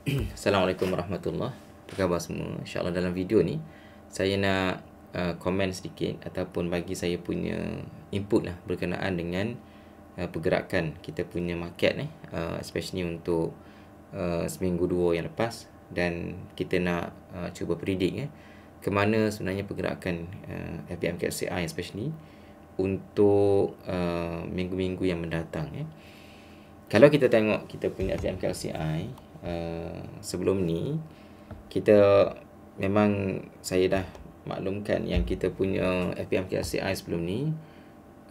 Assalamualaikum warahmatullahi. Apa khabar semua? InsyaAllah dalam video ni saya nak komen sedikit ataupun bagi saya punya input lah berkenaan dengan pergerakan kita punya market ni, especially untuk seminggu dua yang lepas, dan kita nak cuba predict ke mana sebenarnya pergerakan FBMKLCI especially untuk minggu-minggu yang mendatang. Kalau kita tengok kita punya FBMKLCI sebelum ni, kita memang saya dah maklumkan yang kita punya FBMKLCI sebelum ni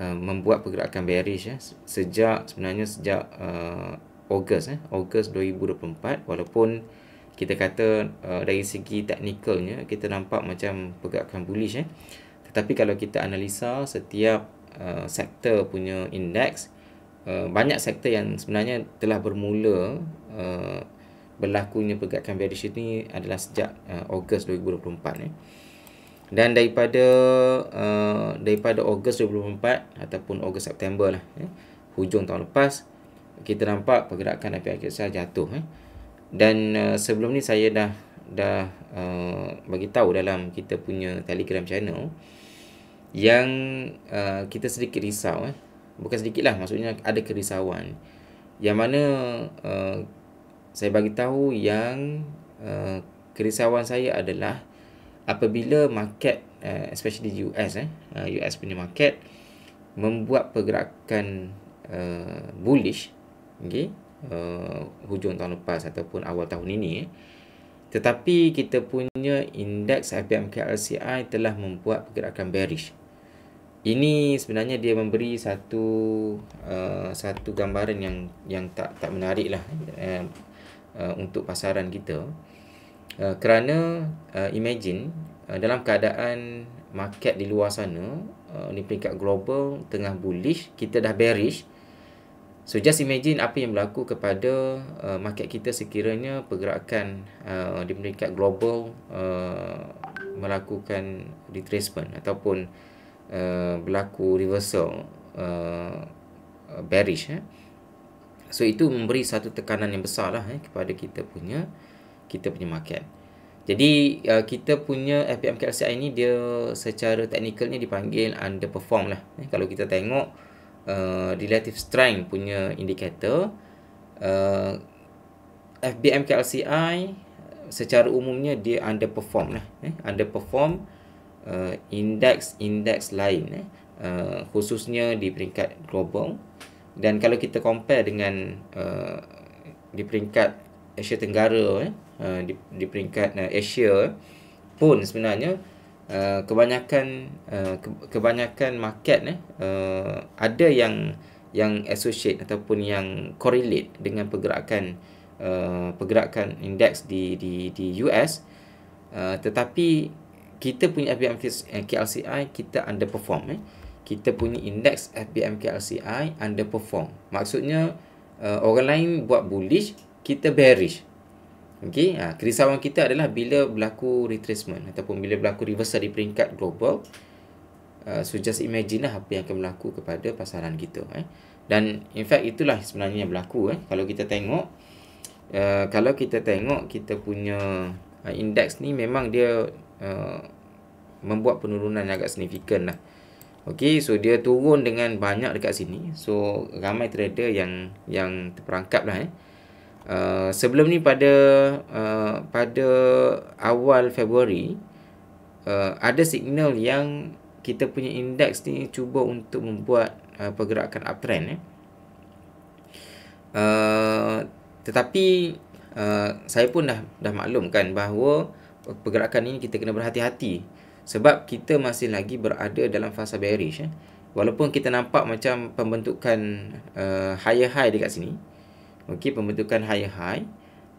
membuat pergerakan bearish sejak Ogos 2024, walaupun kita kata dari segi teknikalnya kita nampak macam pergerakan bullish tetapi kalau kita analisa setiap sektor punya indeks, banyak sektor yang sebenarnya telah bermula berlakunya pergerakan bearish ini adalah sejak Ogos 2024 dan daripada Ogos 2024 ataupun Ogos September lah, hujung tahun lepas, kita nampak pergerakan FBMKLCI jatuh dan sebelum ni saya dah bagi tahu dalam kita punya Telegram channel yang kita sedikit risau, bukan sedikit lah, maksudnya ada kerisauan yang mana saya bagi tahu yang kerisauan saya adalah apabila market especially US US punya market membuat pergerakan bullish hujung tahun lepas ataupun awal tahun ini, tetapi kita punya indeks FBMKLCI telah membuat pergerakan bearish. Ini sebenarnya dia memberi satu gambaran yang tak menarik lah untuk pasaran kita, kerana imagine dalam keadaan market di luar sana di peringkat global tengah bullish, kita dah bearish. So just imagine apa yang berlaku kepada market kita sekiranya pergerakan di peringkat global melakukan retracement ataupun berlaku reversal bearish. So itu memberi satu tekanan yang besar lah kepada kita punya market. Jadi kita punya FBMKLCI ini dia secara teknikalnya dipanggil underperform lah. Kalau kita tengok relative strength punya indikator, FBMKLCI secara umumnya dia underperform lah, underperform indeks lain, khususnya di peringkat global. Dan kalau kita compare dengan di peringkat Asia Tenggara, di peringkat Asia pun sebenarnya kebanyakan market ada yang associate ataupun yang correlate dengan pergerakan indeks di US, tetapi kita punya FBMKLCI kita underperform. Kita punya indeks FBMKLCI underperform. Maksudnya orang lain buat bullish, kita bearish. Kerisauan kita adalah bila berlaku retracement ataupun bila berlaku reversal di peringkat global. So just imagine lah apa yang akan berlaku kepada pasaran kita. Dan in fact itulah sebenarnya yang berlaku. Kalau kita tengok kita punya indeks ni memang dia membuat penurunan yang agak signifikan lah. So dia turun dengan banyak dekat sini. So ramai trader yang terperangkap lah. Sebelum ni pada awal Februari ada signal yang kita punya indeks ni cuba untuk membuat pergerakan uptrend. Tetapi saya pun dah maklumkan bahawa pergerakan ini kita kena berhati-hati sebab kita masih lagi berada dalam fasa bearish. Walaupun kita nampak macam pembentukan higher high dekat sini, pembentukan higher high,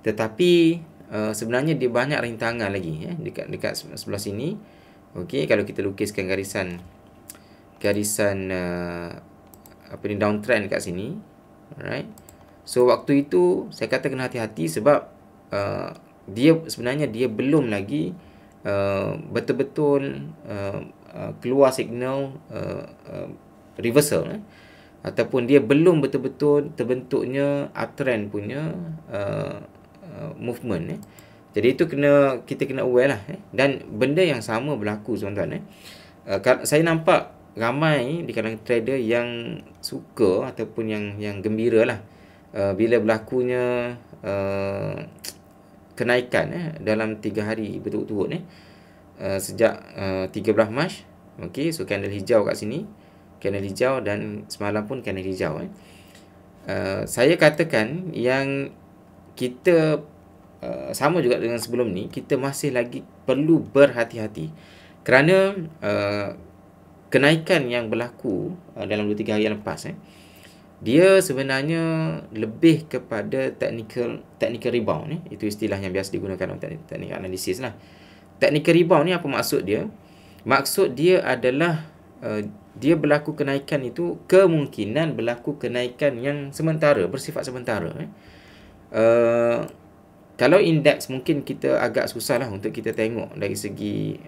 tetapi sebenarnya dia banyak rintangan lagi dekat sebelah sini. Kalau kita lukiskan garisan downtrend dekat sini, alright. So waktu itu saya kata kena hati-hati sebab dia sebenarnya dia belum lagi betul-betul keluar signal reversal ataupun dia belum betul-betul terbentuknya uptrend punya movement. Jadi itu kita kena aware lah. Dan benda yang sama berlaku tuan-tuan. Saya nampak ramai di kalangan trader yang suka ataupun yang gembira lah bila berlakunya kenaikan dalam 3 hari berturut-turut sejak 13 Mac. Okey, so candle hijau kat sini, candle hijau, dan semalam pun candle hijau. Saya katakan yang kita sama juga dengan sebelum ni, kita masih lagi perlu berhati-hati kerana kenaikan yang berlaku dalam 2-3 hari yang lepas dia sebenarnya lebih kepada technical rebound. Itu istilah yang biasa digunakan dalam teknik analisis lah. Technical rebound ni apa maksud dia? Maksud dia adalah dia berlaku kenaikan itu, kemungkinan berlaku kenaikan yang sementara, bersifat sementara. Kalau indeks mungkin kita agak susah lah untuk kita tengok dari segi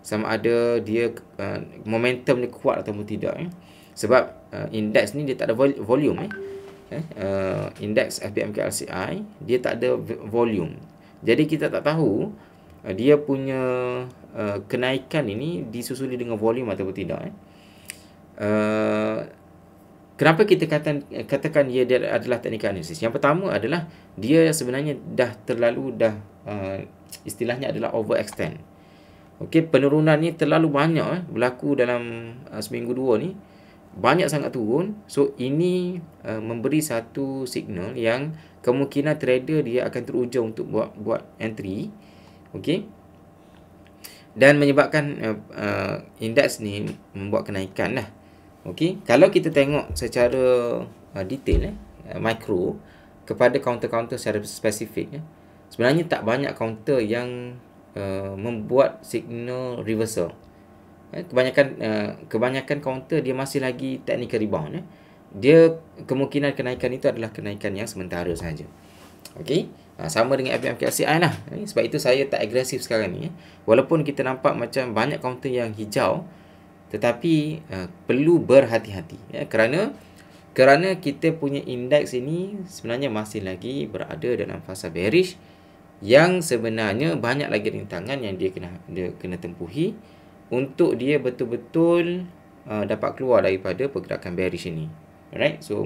sama ada dia momentum ni kuat atau tidak. Sebab indeks ni dia tak ada volume. Indeks FBMK LCI dia tak ada volume. Jadi kita tak tahu dia punya kenaikan ini disusuli dengan volume ataupun tidak. Kenapa kita katakan dia adalah teknikal analisis? Yang pertama adalah dia sebenarnya dah istilahnya adalah overextend. Okey, penurunan ni terlalu banyak berlaku dalam seminggu dua ni. Banyak sangat turun. So ini memberi satu signal yang kemungkinan trader dia akan teruja untuk buat entry. Okey. Dan menyebabkan indeks ni membuat kenaikan lah. Okey, kalau kita tengok secara detail mikro kepada counter-counter secara spesifik sebenarnya tak banyak counter yang membuat signal reversal. Kebanyakan counter dia masih lagi technical rebound. Dia kemungkinan kenaikan itu adalah kenaikan yang sementara sahaja. Okey, sama dengan FBMK LCI lah. Sebab itu saya tak agresif sekarang ni. Walaupun kita nampak macam banyak counter yang hijau, tetapi perlu berhati-hati kerana kita punya indeks ini sebenarnya masih lagi berada dalam fasa bearish yang sebenarnya banyak lagi rintangan yang dia kena tempuhi untuk dia betul-betul dapat keluar daripada pergerakan bearish ini. Alright, so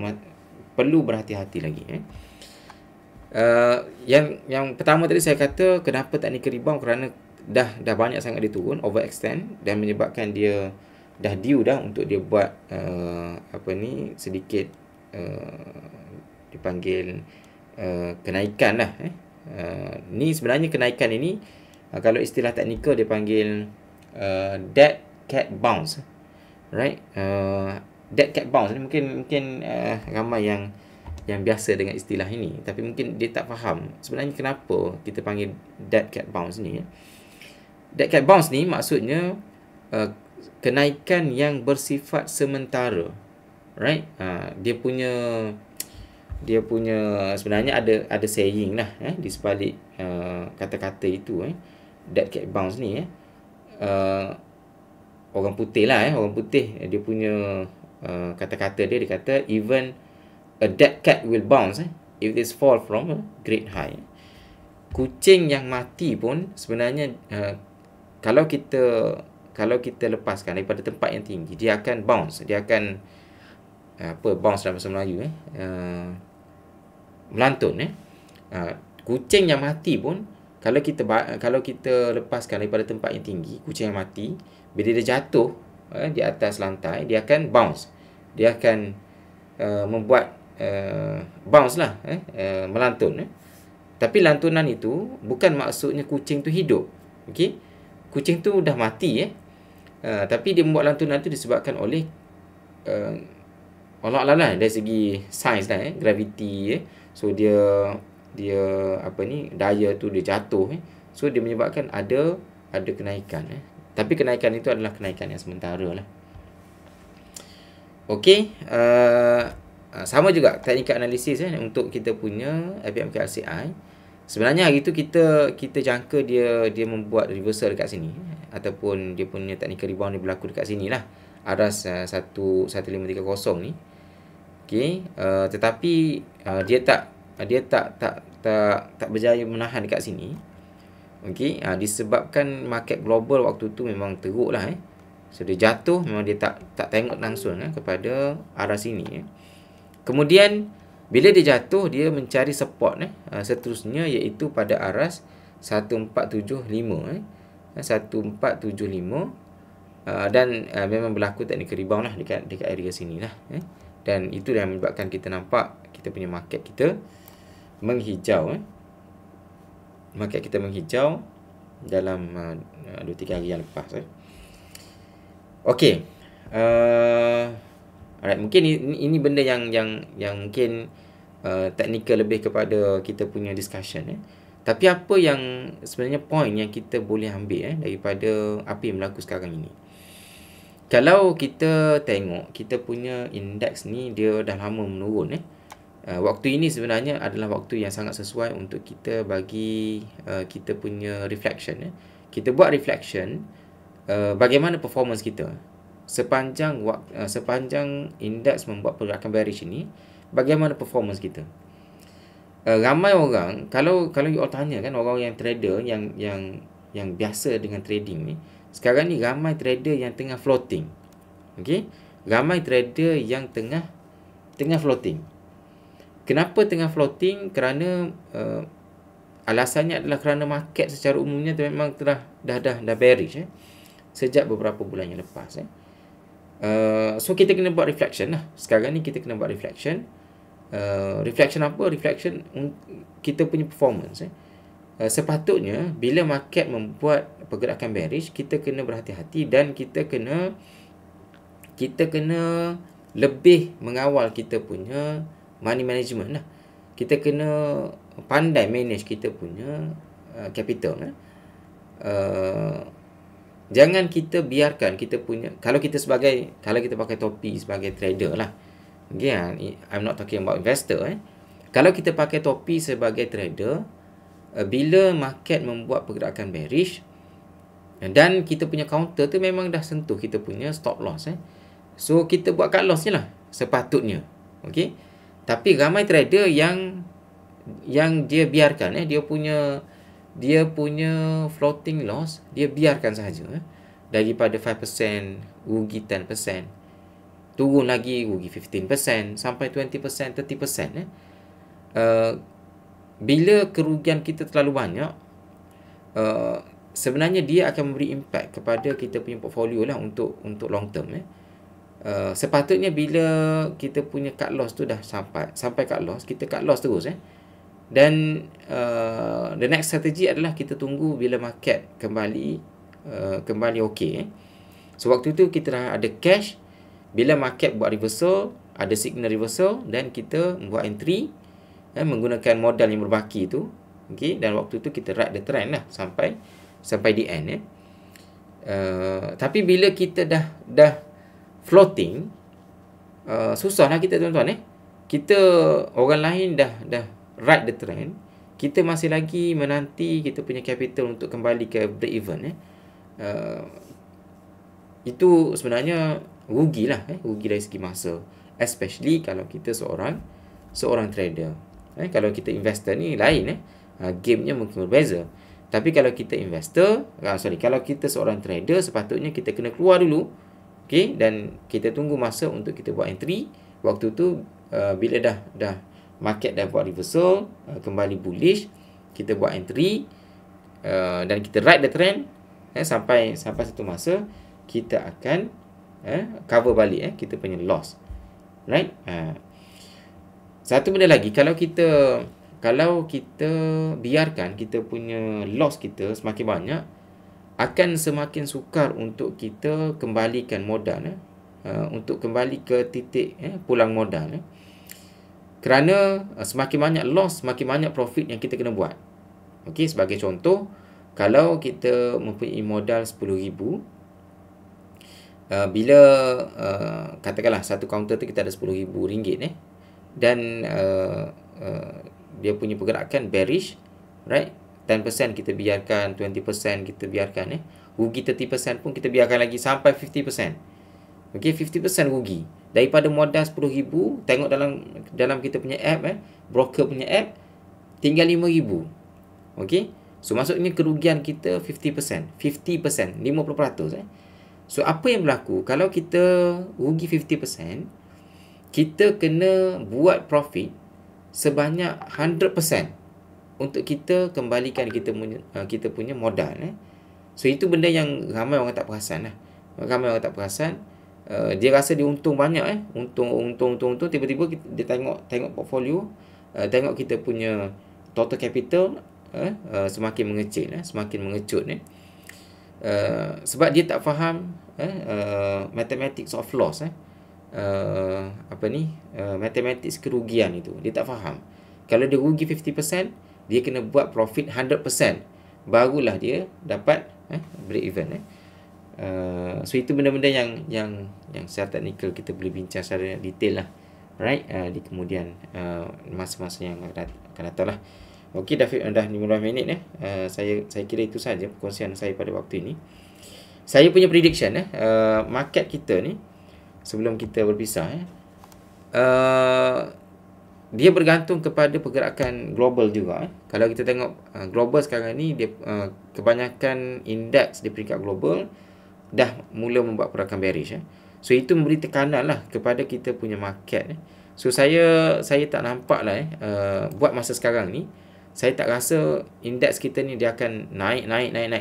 perlu berhati-hati lagi. Yang pertama tadi saya kata kenapa technical rebound, kerana dah banyak sangat dia turun, overextend, dan menyebabkan dia dah due dah untuk dia buat sedikit dipanggil kenaikan lah. Ni sebenarnya kenaikan ini kalau istilah teknikal dia panggil dead cat bounce, right? Dead cat bounce ni mungkin ramai yang biasa dengan istilah ini, tapi mungkin dia tak faham sebenarnya kenapa kita panggil dead cat bounce ni. Dead cat bounce ni maksudnya kenaikan yang bersifat sementara, right? Dia punya sebenarnya ada saying lah di sebalik kata-kata itu. Dead cat bounce ni orang putih lah, orang putih dia punya kata-kata dia kata even a dead cat will bounce if it fall from a great high. Kucing yang mati pun sebenarnya kalau kita lepaskan daripada tempat yang tinggi, dia akan bounce. Dia akan bounce dalam bahasa Melayu melantun. Kucing yang mati pun kalau kita lepaskan daripada tempat yang tinggi, kucing yang mati bila dia jatuh di atas lantai, dia akan bounce. Dia akan membuat bounce lah, melantun. Tapi lantunan itu bukan maksudnya kucing tu hidup. Okey, kucing tu dah mati tapi dia membuat lantunan tu disebabkan oleh Allah lah dari segi sains lah, gravity. So dia daya tu dia jatuh, so dia menyebabkan ada kenaikan. Tapi kenaikan itu adalah kenaikan yang sementara lah. Okey, sama juga teknikal analisis untuk kita punya FBMK LCI. Sebenarnya hari tu kita jangka dia membuat reversal dekat sini, ataupun dia punya technical rebound ni berlaku dekat sini lah, aras 1530 ni. Okey, tetapi dia dia tak berjaya menahan dekat sini. Okey, disebabkan market global waktu tu memang teruk lah. So dia jatuh, memang dia tak tengok langsung kepada arah sini. Kemudian bila dia jatuh, dia mencari support seterusnya, iaitu pada aras 1475 1475, dan memang berlaku teknikal rebound lah dekat area sini lah. Dan itu yang menyebabkan kita nampak kita punya market kita menghijau. Market kita menghijau dalam 2-3 hari yang lepas. Okey. Alright, mungkin ini benda yang mungkin teknikal lebih kepada kita punya discussion. Tapi apa yang sebenarnya point yang kita boleh ambil daripada apa yang berlaku sekarang ini? Kalau kita tengok kita punya indeks ni, dia dah lama menurun. Waktu ini sebenarnya adalah waktu yang sangat sesuai untuk kita bagi kita punya reflection. Kita buat reflection bagaimana performance kita sepanjang indeks membuat pergerakan bearish ini. Bagaimana performance kita? Ramai orang, kalau you all tanya kan, orang yang trader yang biasa dengan trading ni, sekarang ni ramai trader yang tengah floating. Okey, ramai trader yang tengah floating. Kenapa tengah floating? Kerana alasannya adalah kerana market secara umumnya memang dah bearish sejak beberapa bulan yang lepas. So kita kena buat reflection lah. Sekarang ni kita kena buat reflection. Reflection apa? Reflection kita punya performance. Sepatutnya bila market membuat pergerakan bearish, kita kena berhati-hati dan kita kena lebih mengawal kita punya money management lah. Kita kena pandai manage kita punya capital. Jangan kita biarkan kita punya, kalau kita pakai topi sebagai trader lah. Okay, I'm not talking about investor. Kalau kita pakai topi sebagai trader, bila market membuat pergerakan bearish dan kita punya counter tu memang dah sentuh kita punya stop loss, so kita buat cut loss je lah sepatutnya. Okey, tapi ramai trader yang dia biarkan dia punya floating loss, dia biarkan sahaja. Daripada 5% rugi 10%, turun lagi rugi 15%, sampai 20%, 30%. Bila kerugian kita terlalu banyak, sebenarnya dia akan memberi impact kepada kita punya portfolio lah untuk long term. Sepatutnya bila kita punya cut loss tu dah sampai cut loss, kita cut loss terus. Dan the next strategy adalah kita tunggu bila market kembali okey. So waktu tu kita dah ada cash. Bila market buat reversal, ada signal reversal, dan kita buat entry menggunakan modal yang berbaki tu. Okay, dan waktu tu kita ride the trend lah sampai di end. Tapi bila kita dah floating, susah lah kita, tuan-tuan. Kita, orang lain dah ride the trend, kita masih lagi menanti kita punya capital untuk kembali ke break even. Itu sebenarnya rugilah, rugi dari segi masa, especially kalau kita seorang trader. Kalau kita investor ni lain, gamenya mungkin berbeza. Tapi kalau kita kalau kita seorang trader, sepatutnya kita kena keluar dulu, okay, dan kita tunggu masa untuk kita buat entry. Waktu tu bila dah market dah buat reversal, kembali bullish, kita buat entry, dan kita ride the trend sampai satu masa kita akan cover balik kita punya loss. Right? Satu benda lagi, kalau kita biarkan kita punya loss kita semakin banyak, akan semakin sukar untuk kita kembalikan modal, untuk kembali ke titik pulang modal. Kerana semakin banyak loss, semakin banyak profit yang kita kena buat. Okey, sebagai contoh, kalau kita mempunyai modal RM10,000, bila katakanlah satu counter tu kita ada RM10,000, dan dia punya pergerakan bearish, right? 10% kita biarkan, 20% kita biarkan, rugi 30% pun kita biarkan lagi sampai 50%. Okey, 50% rugi. Daripada modal 10,000, tengok dalam kita punya app, broker punya app, tinggal 5,000. Okey. So maksudnya kerugian kita 50%. 50%. So apa yang berlaku? Kalau kita rugi 50%, kita kena buat profit sebanyak 100% untuk kita kembalikan kita punya modal. So itu benda yang ramai orang tak perasan lah. Ramai orang tak perasan. Dia rasa dia untung banyak, untung. Tiba-tiba dia tengok portfolio, tengok kita punya total capital semakin mengecil, semakin mengecut. Sebab dia tak faham mathematics of loss, mathematics kerugian itu dia tak faham. Kalau dia rugi 50%, dia kena buat profit 100%, barulah dia dapat break even. So itu benda-benda yang secara teknikal kita boleh bincang secara detail lah, right, di kemudian masa-masa yang akan datang lah. Okey, dah 15 minit. Saya kira itu saja perkongsian saya pada waktu ini. Saya punya prediction market kita ni, sebelum kita berpisah, dia bergantung kepada pergerakan global juga. Kalau kita tengok global sekarang ni, dia kebanyakan indeks di peringkat global dah mula membuat pergerakan bearish. So itu memberi tekanan lah kepada kita punya market. So saya tak nampak lah buat masa sekarang ni, saya tak rasa indeks kita ni dia akan naik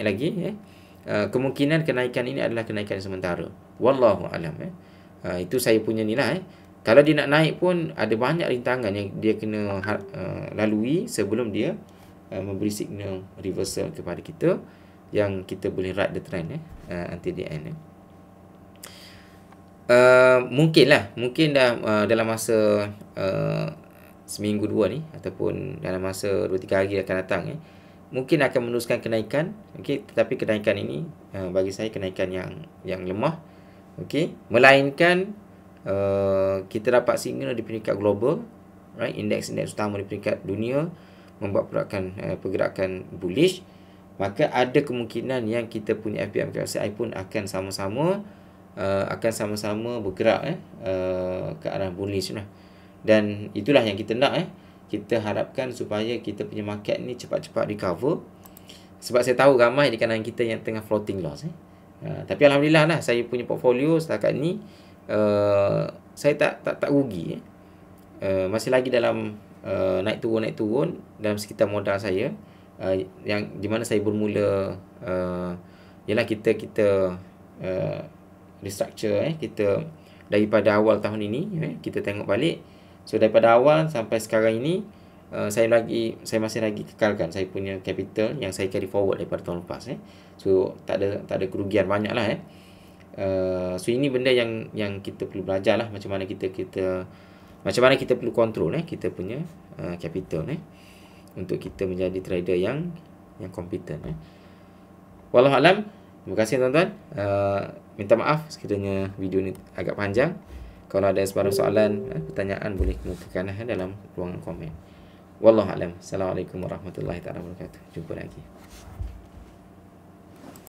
lagi. Kemungkinan kenaikan ini adalah kenaikan sementara. Wallahu alam. Itu saya punya ni lah. Kalau dia nak naik pun ada banyak rintangan yang dia kena lalui sebelum dia memberi signal reversal kepada kita, yang kita boleh ride the trend until the end. Mungkin dah dalam masa seminggu 2 ni, ataupun dalam masa 2-3 hari akan datang, mungkin akan meneruskan kenaikan. Okey, tetapi kenaikan ini bagi saya kenaikan yang lemah. Okey, melainkan kita dapat signal di peringkat global, right, indeks utama di peringkat dunia membuat pergerakan bullish, maka ada kemungkinan yang kita punya FPMKSI pun akan sama-sama bergerak ke arah bullish lah. Dan itulah yang kita nak. Kita harapkan supaya kita punya market ni cepat-cepat recover. Sebab saya tahu ramai di kalangan kita yang tengah floating loss. Tapi alhamdulillah lah, saya punya portfolio setakat ni saya tak rugi. Masih lagi dalam naik turun dalam sekitar modal saya, yang di mana saya bermula ialah kita restructure kita daripada awal tahun ini. Kita tengok balik. So daripada awal sampai sekarang ini, saya masih lagi kekalkan saya punya capital yang saya carry forward daripada tahun lepas. So tak ada kerugian banyak lah. So ini benda yang kita perlu belajar lah, macam mana kita perlu control kita punya capital untuk kita menjadi trader yang competent. Wallahu alam. Terima kasih tuan-tuan. Minta maaf sekiranya video ni agak panjang. Kalau ada sebarang soalan, pertanyaan, boleh kemukakan dalam ruangan komen. Wallahu alam. Assalamualaikum warahmatullahi wabarakatuh. Jumpa lagi.